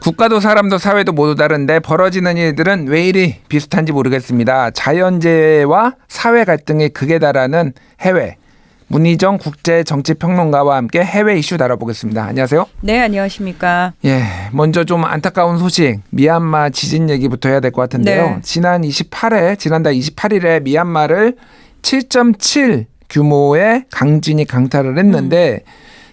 국가도 사람도 사회도 모두 다른데 벌어지는 일들은 왜 이리 비슷한지 모르겠습니다. 자연재해와 사회 갈등이 극에 달하는 해외. 문희정 국제정치평론가와 함께 해외 이슈 다뤄보겠습니다. 안녕하세요. 네, 안녕하십니까. 예, 먼저 좀 안타까운 소식, 미얀마 지진 얘기부터 해야 될 것 같은데요. 네. 지난달 28일에 미얀마를 7.7 규모의 강진이 강타를 했는데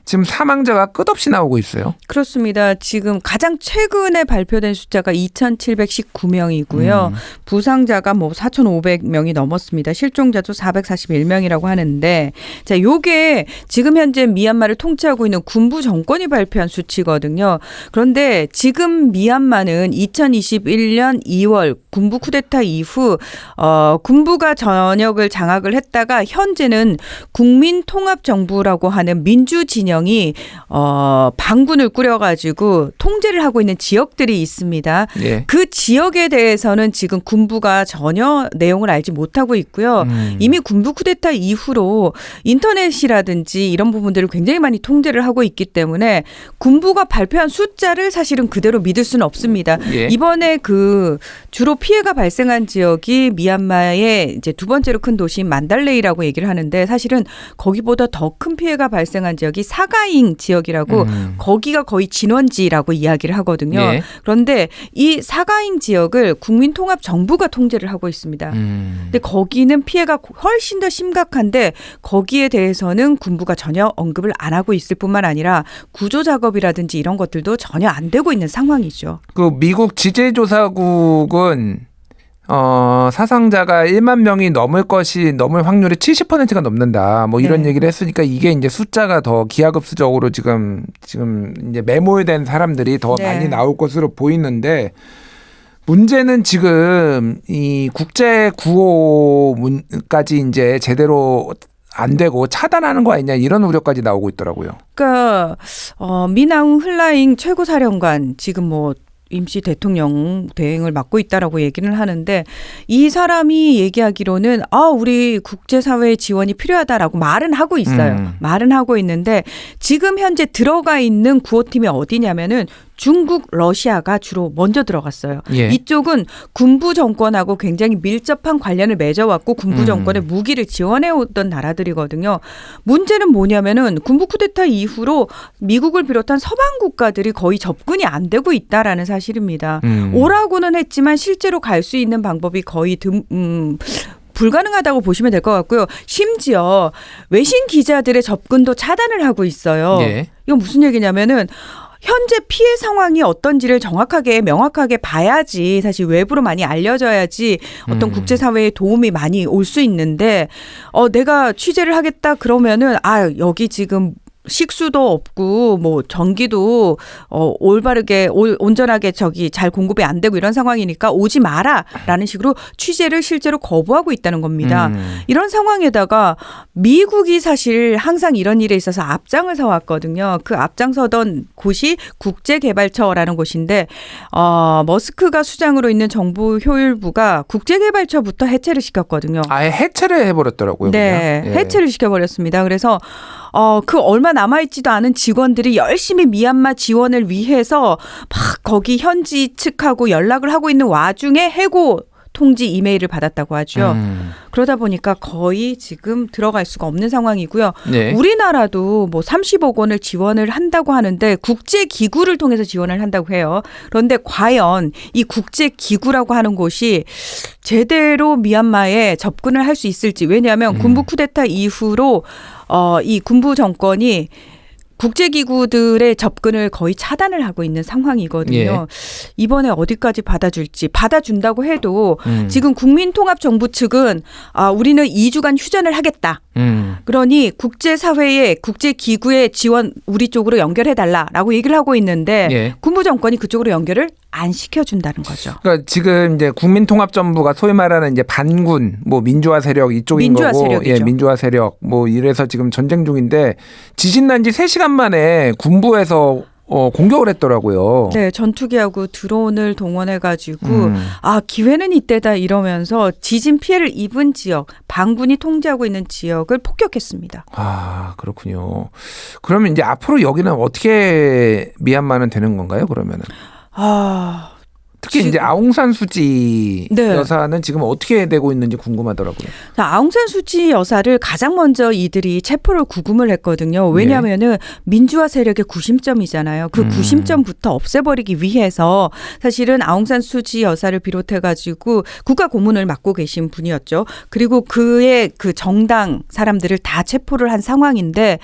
지금 사망자가 끝없이 나오고 있어요. 그렇습니다. 지금 가장 최근에 발표된 숫자가 2,719명이고요. 부상자가 4,500명이 넘었습니다. 실종자도 441명이라고 하는데, 자, 요게 지금 현재 미얀마를 통치하고 있는 군부 정권이 발표한 수치거든요. 그런데 지금 미얀마는 2021년 2월 군부 쿠데타 이후 군부가 전역을 장악을 했다가 현재는 국민통합정부라고 하는 민주진영이 반군을 꾸려가지고 통제를 하고 있는 지역들이 있습니다. 예. 그 지역에 대해서는 지금 군부가 전혀 내용을 알지 못하고 있고요. 이미 군부 쿠데타 이후로 인터넷이라든지 이런 부분들을 굉장히 많이 통제를 하고 있기 때문에 군부가 발표한 숫자를 사실은 그대로 믿을 수는 없습니다. 예. 이번에 그 주로 피해가 발생한 지역이 미얀마의 이제 두 번째로 큰 도시인 만달레이라고 얘기를 하는데 사실은 거기보다 더 큰 피해가 발생한 지역이 사가잉 지역이라고 거기가 거의 진원지라고 이야기를 하거든요. 예. 그런데 이 사가잉 지역을 국민통합정부가 통제를 하고 있습니다. 근데 거기는 피해가 훨씬 더 심각한데 거기에 대해서는 군부가 전혀 언급을 안 하고 있을 뿐만 아니라 구조 작업이라든지 이런 것들도 전혀 안 되고 있는 상황이죠. 그 미국 지질조사국은 사상자가 1만 명이 넘을 확률이 70%가 넘는다. 뭐 이런 네. 얘기를 했으니까 이게 이제 숫자가 더 기하급수적으로 지금 이제 매몰된 사람들이 더 네. 많이 나올 것으로 보이는데 문제는 지금 이 국제 구호까지 이제 제대로 안 되고 차단하는 거 아니냐 이런 우려까지 나오고 있더라고요. 그러니까 미나웅 흘라잉 최고사령관 지금 임시 대통령 대행을 맡고 있다라고 얘기를 하는데 이 사람이 얘기하기로는 우리 국제사회의 지원이 필요하다라고 말은 하고 있어요. 말은 하고 있는데 지금 현재 들어가 있는 구호팀이 어디냐면은 중국, 러시아가 주로 먼저 들어갔어요. 예. 이쪽은 군부 정권하고 굉장히 밀접한 관련을 맺어왔고 군부 정권에 무기를 지원해오던 나라들이거든요. 문제는 뭐냐면은 군부 쿠데타 이후로 미국을 비롯한 서방 국가들이 거의 접근이 안 되고 있다라는 사실입니다. 오라고는 했지만 실제로 갈 수 있는 방법이 거의 불가능하다고 보시면 될 것 같고요. 심지어 외신 기자들의 접근도 차단을 하고 있어요. 예. 이건 무슨 얘기냐면은 현재 피해 상황이 어떤지를 정확하게 명확하게 봐야지 사실 외부로 많이 알려져야지 어떤 국제사회에 도움이 많이 올 수 있는데 내가 취재를 하겠다 그러면은 여기 지금 식수도 없고 전기도 올바르게 온전하게 잘 공급이 안 되고 이런 상황이니까 오지 마라라는 식으로 취재를 실제로 거부하고 있다는 겁니다. 이런 상황에다가 미국이 사실 항상 이런 일에 있어서 앞장을 서왔거든요. 그 앞장서던 곳이 국제개발처라는 곳인데 머스크가 수장으로 있는 정부 효율부가 국제개발처부터 해체를 시켰거든요. 아예 해체를 해버렸더라고요. 네, 그냥. 예. 해체를 시켜버렸습니다. 그래서 그 얼마 남아있지도 않은 직원들이 열심히 미얀마 지원을 위해서 막 거기 현지 측하고 연락을 하고 있는 와중에 해고 통지 이메일을 받았다고 하죠. 그러다 보니까 거의 지금 들어갈 수가 없는 상황이고요. 네. 우리나라도 30억 원을 지원을 한다고 하는데 국제기구를 통해서 지원을 한다고 해요. 그런데 과연 이 국제기구라고 하는 곳이 제대로 미얀마에 접근을 할 수 있을지. 왜냐하면 군부 쿠데타 이후로 이 군부 정권이 국제기구들의 접근을 거의 차단을 하고 있는 상황이거든요. 예. 이번에 어디까지 받아줄지 받아준다고 해도 지금 국민통합정부 측은 우리는 2주간 휴전을 하겠다. 그러니 국제사회의 국제기구의 지원 우리 쪽으로 연결해달라라고 얘기를 하고 있는데 예. 군부 정권이 그쪽으로 연결을 안 시켜준다는 거죠. 그러니까 지금 이제 국민통합정부가 소위 말하는 이제 반군, 민주화 세력 이쪽인 민주화 거고, 세력이죠. 예, 민주화 세력 이래서 지금 전쟁 중인데 지진 난 지 3시간 만에 군부에서 공격을 했더라고요. 네, 전투기하고 드론을 동원해가지고 기회는 이때다 이러면서 지진 피해를 입은 지역, 반군이 통제하고 있는 지역을 폭격했습니다. 그렇군요. 그러면 이제 앞으로 여기는 어떻게 미얀마는 되는 건가요? 그러면은? 특히 지금- 이제 아웅산 수지 네. 여사는 지금 어떻게 되고 있는지 궁금하더라고요. 자, 아웅산 수치 여사를 가장 먼저 이들이 체포를 구금을 했거든요. 왜냐하면은 민주화 세력의 구심점이잖아요. 그 구심점부터 없애버리기 위해서 사실은 아웅산 수치 여사를 비롯해가지고 국가 고문을 맡고 계신 분이었죠. 그리고 그의 그 정당 사람들을 다 체포를 한 상황인데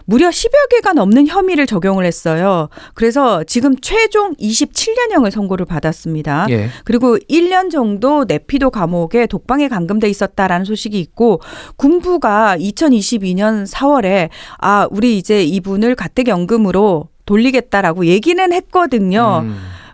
무려 10여 개가 넘는 혐의를 적용을 했어요. 그래서 지금 최종 27년형을 선고를 받았습니다. 예. 그리고 1년 정도 네피도 감옥에 독방에 감금돼 있었다라는 소식이 있고 군부가 2022년 4월에 우리 이제 이분을 가택연금으로 돌리겠다라고 얘기는 했거든요.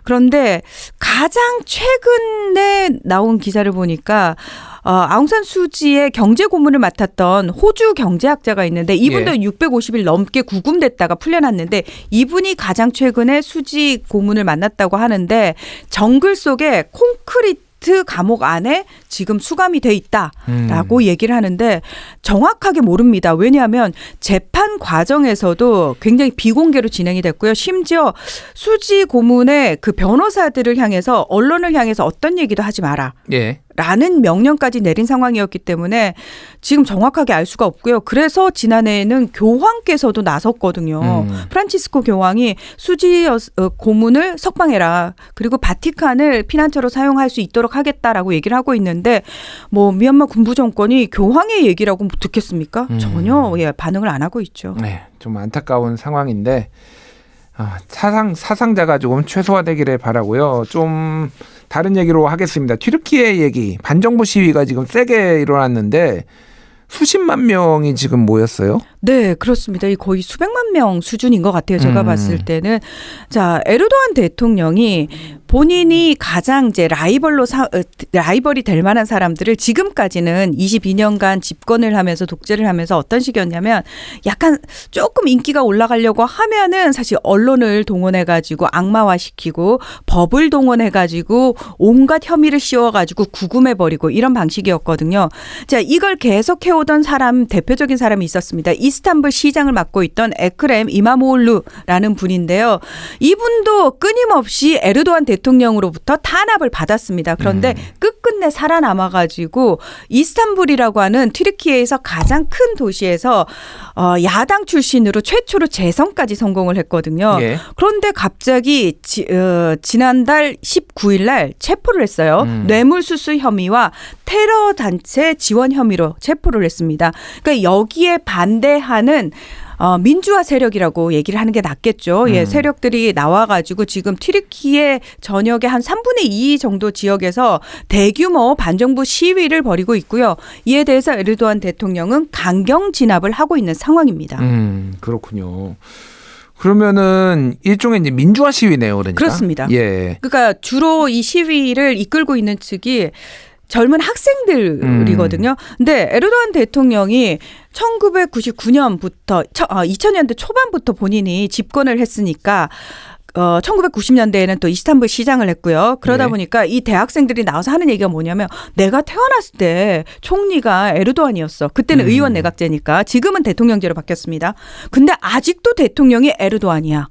그런데 가장 최근에 나온 기사를 보니까 아웅산 수지의 경제 고문을 맡았던 호주 경제학자가 있는데 이분도 650일 넘게 구금됐다가 풀려났는데 이분이 가장 최근에 수지 고문을 만났다고 하는데 정글 속에 콘크리트 감옥 안에 지금 수감이 돼 있다라고 얘기를 하는데 정확하게 모릅니다. 왜냐하면 재판 과정에서도 굉장히 비공개로 진행이 됐고요. 심지어 수지 고문의 그 변호사들을 향해서 언론을 향해서 어떤 얘기도 하지 마라. 예. 라는 명령까지 내린 상황이었기 때문에 지금 정확하게 알 수가 없고요. 그래서 지난해에는 교황께서도 나섰거든요. 프란치스코 교황이 수지 고문을 석방해라. 그리고 바티칸을 피난처로 사용할 수 있도록 하겠다라고 얘기를 하고 있는데 뭐 미얀마 군부 정권이 교황의 얘기라고 듣겠습니까? 전혀 반응을 안 하고 있죠. 네, 좀 안타까운 상황인데 사상자가 조금 최소화되기를 바라고요. 좀 다른 얘기로 하겠습니다. 튀르키예 얘기. 반정부 시위가 지금 세게 일어났는데 수십만 명이 지금 모였어요. 네, 그렇습니다. 이 거의 수백만 명 수준인 것 같아요. 제가 봤을 때는. 자, 에르도안 대통령이 본인이 가장 이제 라이벌이 될 만한 사람들을 지금까지는 22년간 집권을 하면서 독재를 하면서 어떤 식이었냐면 약간 조금 인기가 올라가려고 하면은 사실 언론을 동원해가지고 악마화시키고 법을 동원해가지고 온갖 혐의를 씌워가지고 구금해버리고 이런 방식이었거든요. 자, 이걸 계속 해오던 대표적인 사람이 있었습니다. 이스탄불 시장을 맡고 있던 에크렘 이마모올루라는 분인데요. 이분도 끊임없이 에르도안 대통령으로부터 탄압을 받았습니다. 그런데 끝끝내 살아남아가지고 이스탄불이라고 하는 튀르키예에서 가장 큰 도시에서 야당 출신으로 최초로 재선까지 성공을 했거든요. 예. 그런데 갑자기 지난달 19일 날 체포를 했어요. 뇌물수수 혐의와 테러 단체 지원 혐의로 체포를 했습니다. 그러니까 여기에 반대하는 민주화 세력이라고 얘기를 하는 게 낫겠죠. 예, 세력들이 나와가지고 지금 튀르키예 전역의 한 3분의 2 정도 지역에서 대규모 반정부 시위를 벌이고 있고요. 이에 대해서 에르도안 대통령은 강경 진압을 하고 있는 상황입니다. 그렇군요. 그러면은 일종의 이제 민주화 시위네요, 그러니까. 그렇습니다. 예. 그러니까 주로 이 시위를 이끌고 있는 측이 젊은 학생들이거든요. 근데 에르도안 대통령이 1999년부터 2000년대 초반부터 본인이 집권을 했으니까 1990년대에는 또 이스탄불 시장을 했고요. 그러다 보니까 이 대학생들이 나와서 하는 얘기가 뭐냐면 내가 태어났을 때 총리가 에르도안이었어. 그때는 의원 내각제니까. 지금은 대통령제로 바뀌었습니다. 근데 아직도 대통령이 에르도안이야.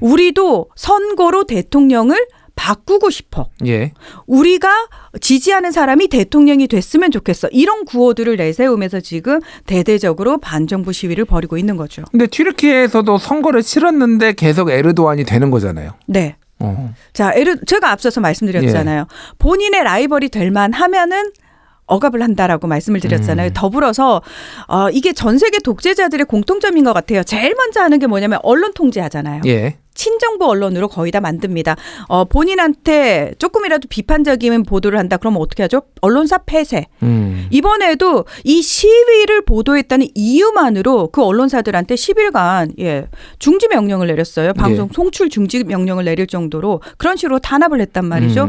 우리도 선거로 대통령을 바꾸고 싶어. 예. 우리가 지지하는 사람이 대통령이 됐으면 좋겠어. 이런 구호들을 내세우면서 지금 대대적으로 반정부 시위를 벌이고 있는 거죠. 근데 튀르키예에서도 선거를 치렀는데 계속 에르도안이 되는 거잖아요. 네. 자, 제가 앞서서 말씀드렸잖아요. 본인의 라이벌이 될 만하면은 억압을 한다라고 말씀을 드렸잖아요. 더불어서 이게 전 세계 독재자들의 공통점인 것 같아요. 제일 먼저 하는 게 뭐냐면 언론 통제하잖아요. 예. 친정부 언론으로 거의 다 만듭니다. 본인한테 조금이라도 비판적인 보도를 한다. 그러면 어떻게 하죠? 언론사 폐쇄. 이번에도 이 시위를 보도했다는 이유만으로 그 언론사들한테 10일간 중지 명령을 내렸어요. 방송 송출 중지 명령을 내릴 정도로 그런 식으로 탄압을 했단 말이죠.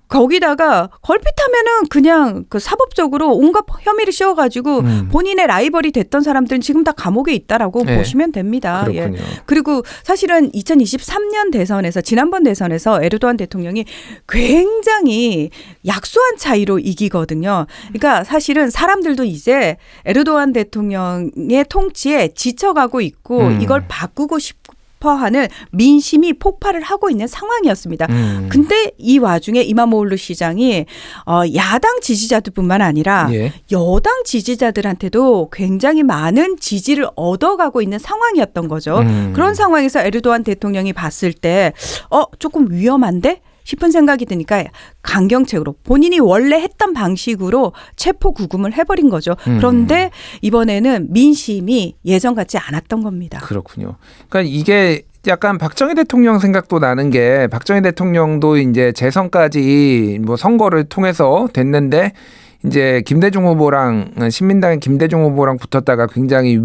거기다가 걸핏하면은 그냥 그 사법적으로 온갖 혐의를 씌워가지고 본인의 라이벌이 됐던 사람들은 지금 다 감옥에 있다라고 보시면 됩니다. 그렇군요. 그리고 사실은 2023년 대선에서 지난번 대선에서 에르도안 대통령이 굉장히 약소한 차이로 이기거든요. 그러니까 사실은 사람들도 이제 에르도안 대통령의 통치에 지쳐가고 있고 이걸 바꾸고 싶어하는 민심이 폭발을 하고 있는 상황이었습니다. 근데 이 와중에 이마모울루 시장이 야당 지지자들뿐만 아니라 예. 여당 지지자들한테도 굉장히 많은 지지를 얻어가고 있는 상황이었던 거죠. 그런 상황에서 에르도안 대통령이 봤을 때 조금 위험한데? 싶은 생각이 드니까 강경책으로 본인이 원래 했던 방식으로 체포 구금을 해버린 거죠. 그런데 이번에는 민심이 예전 같지 않았던 겁니다. 그렇군요. 그러니까 이게 약간 박정희 대통령 생각도 나는 게 박정희 대통령도 이제 재선까지 뭐 선거를 통해서 됐는데 이제 김대중 후보랑 신민당의 김대중 후보랑 붙었다가 굉장히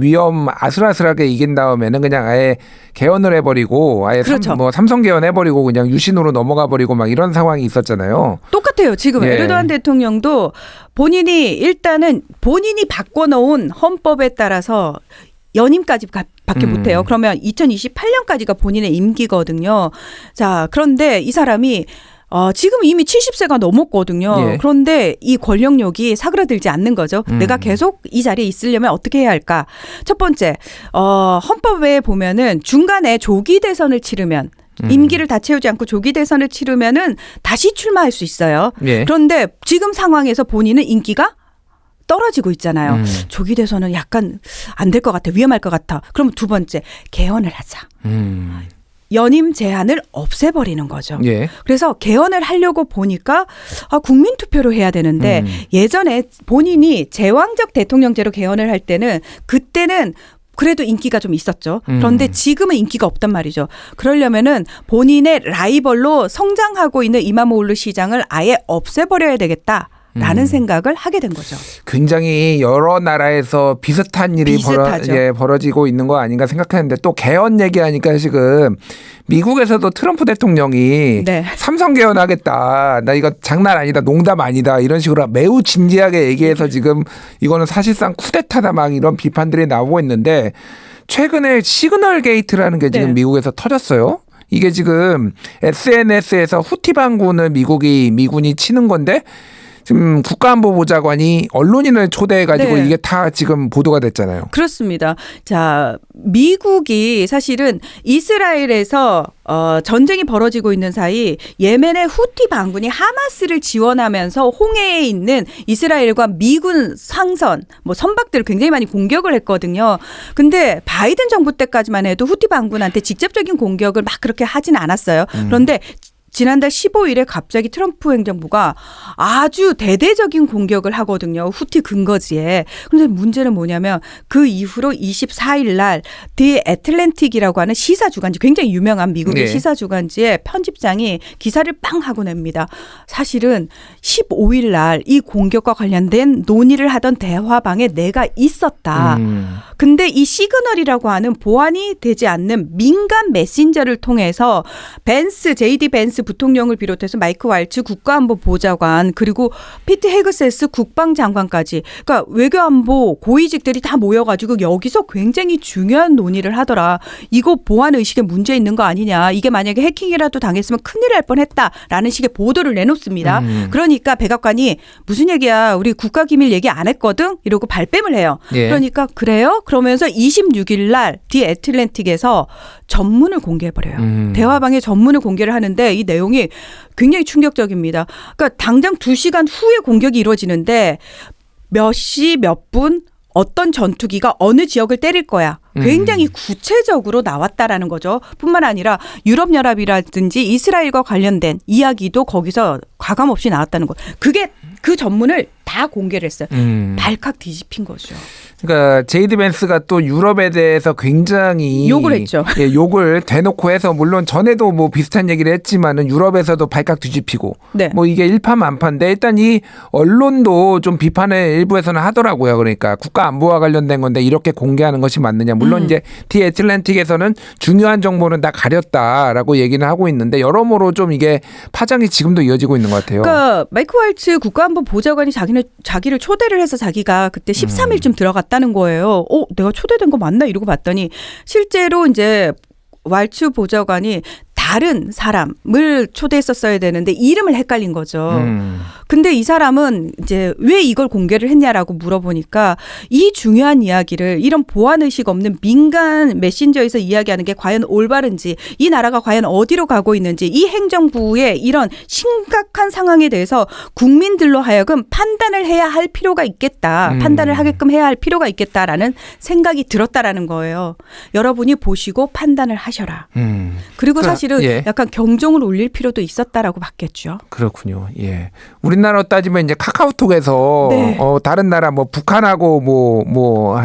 아슬아슬하게 이긴 다음에는 그냥 아예 개헌을 해버리고 아예 그렇죠. 삼성 개헌 해버리고 그냥 유신으로 넘어가 버리고 막 이런 상황이 있었잖아요. 똑같아요. 지금 예. 에르도안 대통령도 본인이 바꿔놓은 헌법에 따라서 연임까지 밖에 못해요. 그러면 2028년까지가 본인의 임기거든요. 자, 그런데 이 사람이 지금 이미 70세가 넘었거든요. 예. 그런데 이 권력욕이 사그라들지 않는 거죠. 내가 계속 이 자리에 있으려면 어떻게 해야 할까? 첫 번째, 헌법에 보면은 중간에 조기 대선을 치르면 임기를 다 채우지 않고 조기 대선을 치르면은 다시 출마할 수 있어요. 예. 그런데 지금 상황에서 본인은 인기가 떨어지고 있잖아요. 조기 대선은 약간 안 될 것 같아. 위험할 것 같아. 그럼 두 번째, 개헌을 하자. 연임 제한을 없애버리는 거죠. 예. 그래서 개헌을 하려고 보니까 국민투표로 해야 되는데 예전에 본인이 제왕적 대통령제로 개헌을 할 때는 그때는 그래도 인기가 좀 있었죠. 그런데 지금은 인기가 없단 말이죠. 그러려면은 본인의 라이벌로 성장하고 있는 이마모울루 시장을 아예 없애버려야 되겠다. 라는 생각을 하게 된 거죠. 굉장히 여러 나라에서 비슷한 일이 벌어지고 있는 거 아닌가 생각했는데 또 개헌 얘기하니까 지금 미국에서도 트럼프 대통령이 네. 삼성 개헌하겠다. 나 이거 장난 아니다. 농담 아니다. 이런 식으로 매우 진지하게 얘기해서 지금 이거는 사실상 쿠데타다 막 이런 비판들이 나오고 있는데 최근에 시그널 게이트라는 게 지금 네. 미국에서 터졌어요. 이게 지금 SNS에서 후티 반군을 미군이 치는 건데 지금 국가안보보좌관이 언론인을 초대해가지고 네. 이게 다 지금 보도가 됐잖아요. 그렇습니다. 자, 미국이 사실은 이스라엘에서 전쟁이 벌어지고 있는 사이 예멘의 후티 반군이 하마스를 지원하면서 홍해에 있는 이스라엘과 미군 상선, 선박들을 굉장히 많이 공격을 했거든요. 근데 바이든 정부 때까지만 해도 후티 반군한테 직접적인 공격을 막 그렇게 하진 않았어요. 그런데 지난달 15일에 갑자기 트럼프 행정부가 아주 대대적인 공격을 하거든요. 후티 근거지에. 그런데 문제는 뭐냐면 그 이후로 24일 날 디 애틀랜틱이라고 하는 시사주간지, 굉장히 유명한 미국의 네. 시사주간지의 편집장이 기사를 빵 하고 냅니다. 사실은 15일 날 이 공격과 관련된 논의를 하던 대화방에 내가 있었다. 근데 이 시그널이라고 하는 보안이 되지 않는 민간 메신저를 통해서 JD 벤스 부통령을 비롯해서 마이크 왈츠 국가안보보좌관 그리고 피트 헤그세스 국방장관까지, 그러니까 외교안보 고위직들이 다 모여가지고 여기서 굉장히 중요한 논의를 하더라. 이거 보안 의식에 문제 있는 거 아니냐. 이게 만약에 해킹이라도 당했으면 큰일 날 뻔했다라는 식의 보도를 내놓습니다. 그러니까 백악관이 무슨 얘기야. 우리 국가기밀 얘기 안 했거든. 이러고 발뺌을 해요. 예. 그러니까 그래요? 그러면서 26일 날 디 애틀랜틱에서 전문을 공개해버려요. 대화방에 전문을 공개를 하는데 이 내용이 굉장히 충격적입니다. 그러니까 당장 2시간 후에 공격이 이루어지는데 몇 시 몇 분 어떤 전투기가 어느 지역을 때릴 거야. 굉장히 구체적으로 나왔다라는 거죠. 뿐만 아니라 유럽연합이라든지 이스라엘과 관련된 이야기도 거기서 과감없이 나왔다는 거. 그게 그 전문을 다 공개를 했어요. 발칵 뒤집힌 거죠. 그러니까 제이드 벤스가 또 유럽에 대해서 굉장히 욕을 했죠. 예, 욕을 대놓고 해서 물론 전에도 비슷한 얘기를 했지만은 유럽에서도 발칵 뒤집히고 네. 이게 일파만파인데 일단 이 언론도 좀 비판을 일부에서는 하더라고요. 그러니까 국가 안보와 관련된 건데 이렇게 공개하는 것이 맞느냐. 물론 이제 디 애틀랜틱에서는 중요한 정보는 다 가렸다라고 얘기는 하고 있는데 여러모로 좀 이게 파장이 지금도 이어지고 있는 것 같아요. 그러니까 마이크 왈츠 국가안보 보좌관이 자기를 초대를 해서 자기가 그때 13일쯤 들어갔다는 거예요. 내가 초대된 거 맞나 이러고 봤더니 실제로 이제 왈츠 보좌관이 다른 사람을 초대했었어야 되는데 이름을 헷갈린 거죠. 근데 이 사람은 이제 왜 이걸 공개를 했냐라고 물어보니까 이 중요한 이야기를 이런 보안 의식 없는 민간 메신저에서 이야기하는 게 과연 올바른지, 이 나라가 과연 어디로 가고 있는지, 이 행정부의 이런 심각한 상황에 대해서 국민들로 하여금 판단을 해야 할 필요가 있겠다. 판단을 하게끔 해야 할 필요가 있겠다라는 생각이 들었다라는 거예요. 여러분이 보시고 판단을 하셔라. 그리고 사실은 예. 약간 경종을 울릴 필요도 있었다라고 봤겠죠. 그렇군요. 예. 우리나라로 따지면 이제 카카오톡에서 네. 다른 나라 뭐 북한하고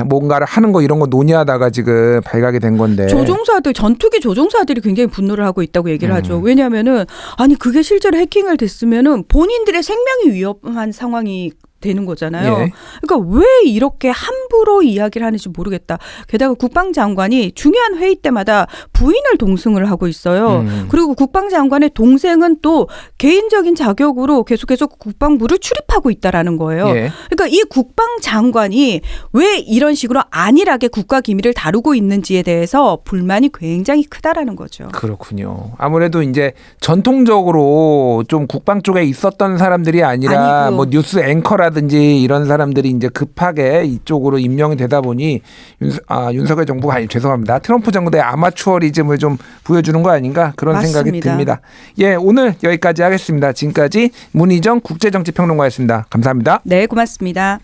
뭔가를 하는 거 이런 거 논의하다가 지금 발각이 된 건데. 조종사들, 전투기 조종사들이 굉장히 분노를 하고 있다고 얘기를 하죠. 왜냐하면은 아니 그게 실제로 해킹을 됐으면은 본인들의 생명이 위험한 상황이 되는 거잖아요. 예. 그러니까 왜 이렇게 함부로 이야기를 하는지 모르겠다. 게다가 국방장관이 중요한 회의 때마다 부인을 동승을 하고 있어요. 그리고 국방장관의 동생은 또 개인적인 자격으로 계속해서 국방부를 출입하고 있다라는 거예요. 예. 그러니까 이 국방장관이 왜 이런 식으로 안일하게 국가기밀을 다루고 있는지에 대해서 불만이 굉장히 크다라는 거죠. 그렇군요. 아무래도 이제 전통적으로 좀 국방 쪽에 있었던 사람들이 아니라 아니고. 뭐 뉴스 앵커라든지 이런 사람들이 이제 급하게 이쪽으로 임명이 되다 보니 윤석열 정부가 죄송합니다. 트럼프 정부의 아마추어리즘을 좀 보여주는 거 아닌가 그런 생각이 맞습니다. 듭니다. 예, 오늘 여기까지 하겠습니다. 지금까지 문희정 국제정치평론가였습니다. 감사합니다. 네, 고맙습니다.